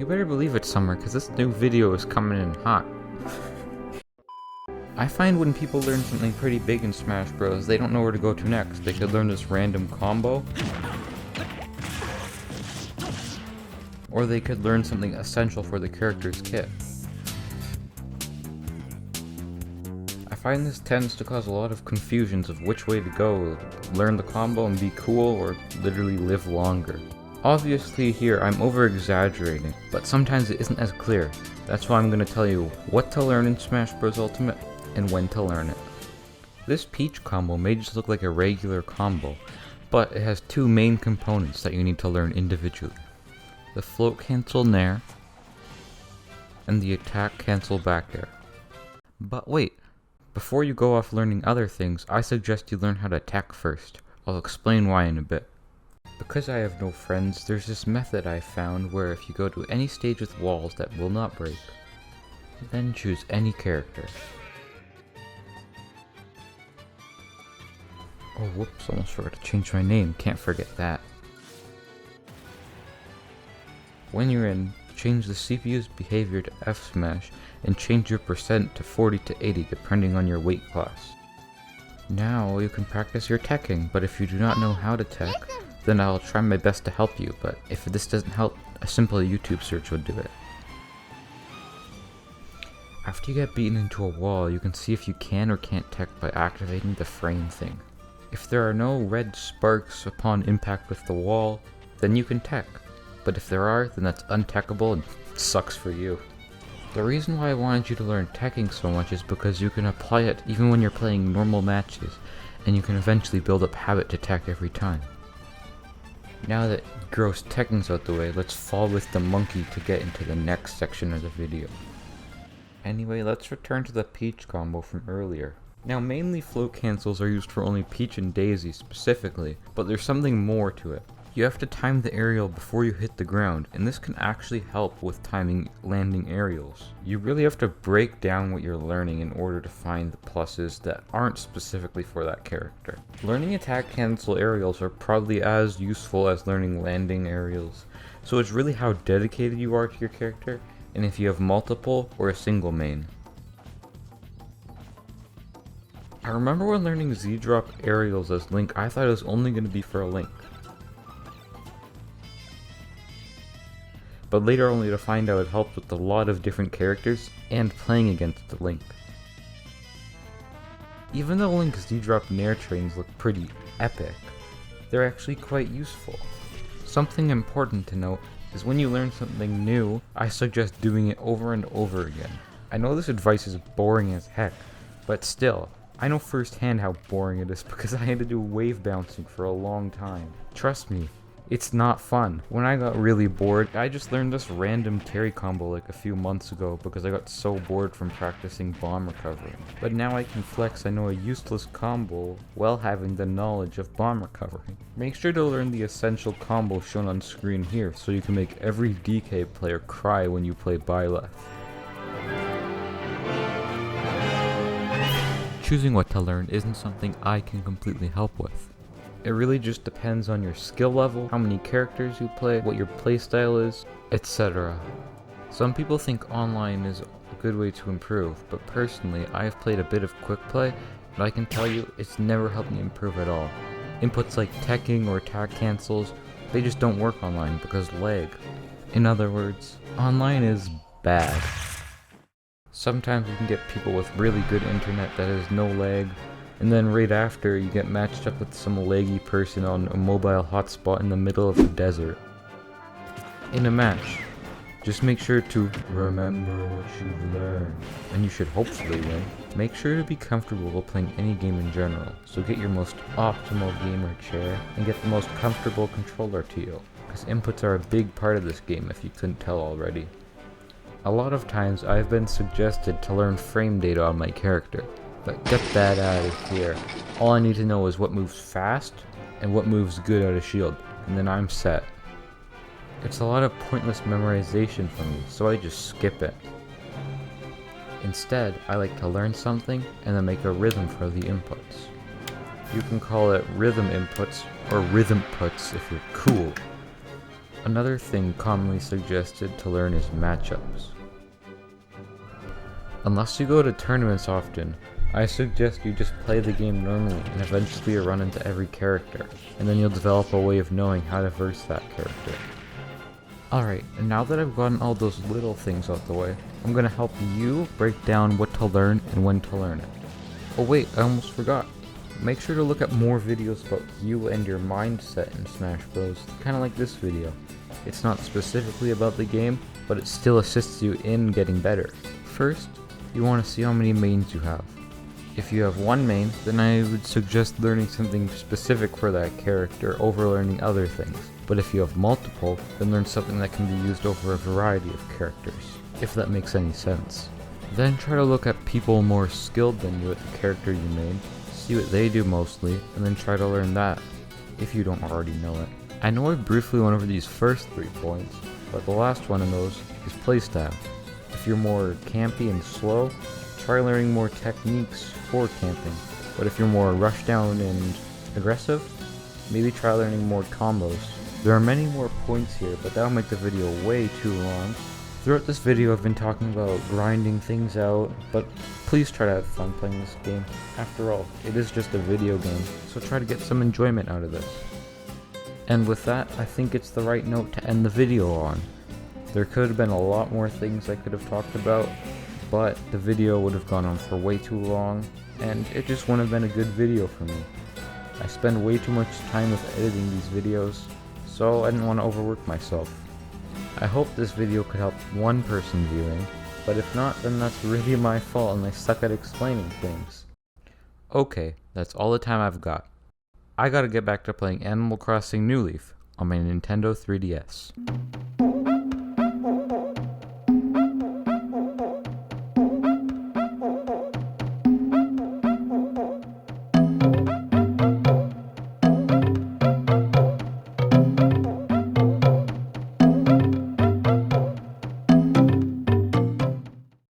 You better believe it's summer, because this new video is coming in hot. I find when people learn something pretty big in Smash Bros, they don't know where to go to next. They could learn this random combo, or they could learn something essential for the character's kit. I find this tends to cause a lot of confusions of which way to go, learn the combo and be cool, or literally live longer. Obviously here I'm over-exaggerating, but sometimes it isn't as clear. That's why I'm going to tell you what to learn in Smash Bros. Ultimate and when to learn it. This Peach combo may just look like a regular combo, but it has two main components that you need to learn individually. The float cancel nair, and the attack cancel back air. But wait, before you go off learning other things, I suggest you learn how to attack first. I'll explain why in a bit. Because I have no friends, there's this method I found where if you go to any stage with walls that will not break, then choose any character. Oh whoops, almost forgot to change my name, can't forget that. When you're in, change the CPU's behavior to F smash and change your percent to 40 to 80 depending on your weight class. Now you can practice your teching, but if you do not know how to tech, then I'll try my best to help you, but if this doesn't help, a simple YouTube search would do it. After you get beaten into a wall, you can see if you can or can't tech by activating the frame thing. If there are no red sparks upon impact with the wall, then you can tech, but if there are, then that's untechable and sucks for you. The reason why I wanted you to learn teching so much is because you can apply it even when you're playing normal matches, and you can eventually build up habit to tech every time. Now that gross teching's out the way, let's fall with the monkey to get into the next section of the video. Anyway, let's return to the Peach combo from earlier. Now mainly float cancels are used for only Peach and Daisy specifically, but there's something more to it. You have to time the aerial before you hit the ground, and this can actually help with timing landing aerials. You really have to break down what you're learning in order to find the pluses that aren't specifically for that character. Learning attack cancel aerials are probably as useful as learning landing aerials, so it's really how dedicated you are to your character, and if you have multiple or a single main. I remember when learning Z-drop aerials as Link, I thought it was only going to be for a Link. But later only to find out it helped with a lot of different characters and playing against the Link. Even though Link's Z-drop nair trains look pretty epic, they're actually quite useful. Something important to note is when you learn something new, I suggest doing it over and over again. I know this advice is boring as heck, but still, I know firsthand how boring it is because I had to do wave bouncing for a long time. Trust me. It's not fun. When I got really bored, I just learned this random carry combo like a few months ago because I got so bored from practicing bomb recovery. But now I can flex I know a useless combo while having the knowledge of bomb recovery. Make sure to learn the essential combo shown on screen here so you can make every DK player cry when you play Byleth. Choosing what to learn isn't something I can completely help with. It really just depends on your skill level, how many characters you play, what your playstyle is, etc. Some people think online is a good way to improve, but personally I have played a bit of quick play, and I can tell you it's never helped me improve at all. Inputs like teching or attack cancels, they just don't work online because lag. In other words, online is bad. Sometimes you can get people with really good internet that has no lag, and then right after you get matched up with some laggy person on a mobile hotspot in the middle of the desert. In a match, just make sure to remember what you've learned, and you should hopefully win. Make sure to be comfortable while playing any game in general, so get your most optimal gamer chair and get the most comfortable controller to you, because inputs are a big part of this game if you couldn't tell already. A lot of times I've been suggested to learn frame data on my character, but get that out of here. All I need to know is what moves fast and what moves good out of shield, and then I'm set. It's a lot of pointless memorization for me, so I just skip it. Instead, I like to learn something and then make a rhythm for the inputs. You can call it rhythm inputs or rhythm puts if you're cool. Another thing commonly suggested to learn is matchups. Unless you go to tournaments often, I suggest you just play the game normally and eventually you'll run into every character, and then you'll develop a way of knowing how to verse that character. Alright, and now that I've gotten all those little things out the way, I'm gonna help you break down what to learn and when to learn it. Oh wait, I almost forgot. Make sure to look at more videos about you and your mindset in Smash Bros, kinda like this video. It's not specifically about the game, but it still assists you in getting better. First, you want to see how many mains you have. If you have one main, then I would suggest learning something specific for that character over learning other things. But if you have multiple, then learn something that can be used over a variety of characters, if that makes any sense. Then try to look at people more skilled than you at the character you made, see what they do mostly, and then try to learn that, if you don't already know it. I know I briefly went over these first 3 points, but the last one of those is playstyle. If you're more campy and slow, try learning more techniques for camping. But if you're more rush down and aggressive, maybe try learning more combos. There are many more points here, but that'll make the video way too long. Throughout this video I've been talking about grinding things out, but please try to have fun playing this game. After all, it is just a video game, so try to get some enjoyment out of this. And with that, I think it's the right note to end the video on. There could have been a lot more things I could have talked about, but the video would have gone on for way too long, and it just wouldn't have been a good video for me. I spend way too much time with editing these videos, so I didn't want to overwork myself. I hope this video could help one person viewing, but if not, then that's really my fault and I suck at explaining things. Okay, that's all the time I've got. I gotta get back to playing Animal Crossing New Leaf on my Nintendo 3DS.